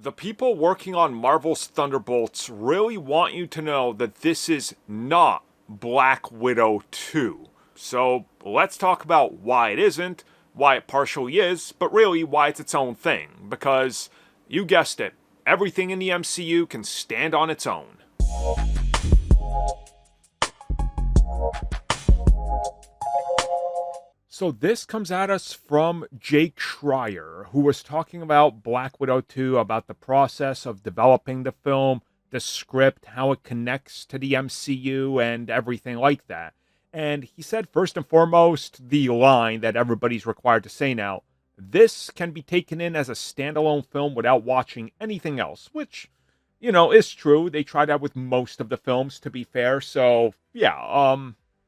The people working on Marvel's Thunderbolts really want you to know that this is not Black Widow 2. So let's talk about why it isn't, why it partially is, but really why it's its own thing. Because, you guessed it, everything in the MCU can stand on its own. So this comes at us from Jake Schreier, who was talking about Black Widow 2, about the process of developing the film, the script, how it connects to the MCU, and everything like that. And he said, first and foremost, the line that everybody's required to say now, this can be taken in as a standalone film without watching anything else, which, is true. They try that with most of the films, to be fair. So, yeah,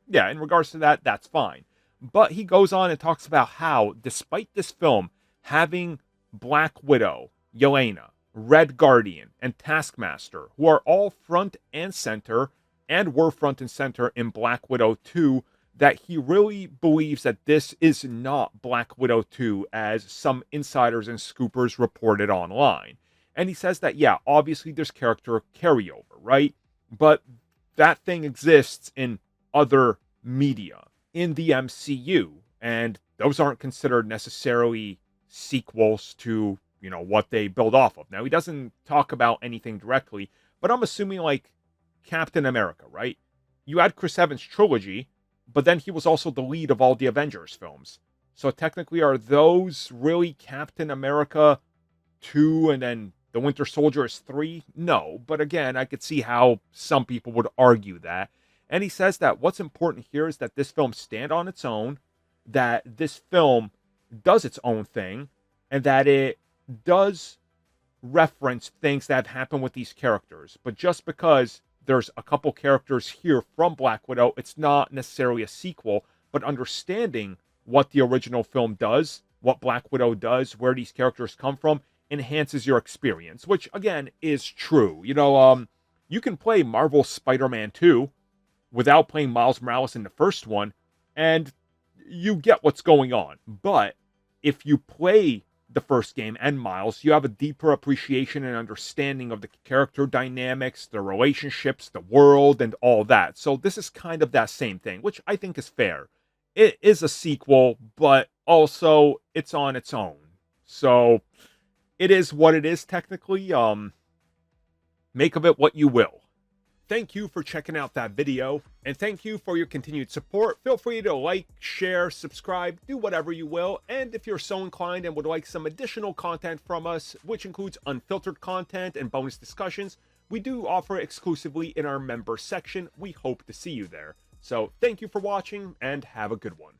in regards to that, that's fine. But he goes on and talks about how, despite this film having Black Widow, Yelena, Red Guardian, and Taskmaster, who are all front and center, and were front and center in Black Widow 2, that he really believes that this is not Black Widow 2, as some insiders and scoopers reported online. And he says that, yeah, obviously there's character carryover, right? But that thing exists in other media in the MCU, and those aren't considered necessarily sequels to, what they build off of. Now, he doesn't talk about anything directly, but I'm assuming like Captain America, right? You had Chris Evans' trilogy, but then he was also the lead of all the Avengers films. So technically, are those really Captain America 2 and then the Winter Soldier is 3? No, but again, I could see how some people would argue that. And he says that what's important here is that this film stand on its own, that this film does its own thing, and that it does reference things that have happened with these characters. But just because there's a couple characters here from Black Widow, it's not necessarily a sequel, but understanding what the original film does, what Black Widow does, where these characters come from, enhances your experience, which, again, is true. You can play Marvel's Spider-Man 2, without playing Miles Morales in the first one, and you get what's going on. But if you play the first game and Miles, you have a deeper appreciation and understanding of the character dynamics, the relationships, the world, and all that. So this is kind of that same thing, which I think is fair. It is a sequel, but also it's on its own. So it is what it is technically. Make of it what you will. Thank you for checking out that video, and thank you for your continued support. Feel free to like, share, subscribe, do whatever you will, and if you're so inclined and would like some additional content from us, which includes unfiltered content and bonus discussions, we do offer exclusively in our member section. We hope to see you there. So thank you for watching, and have a good one.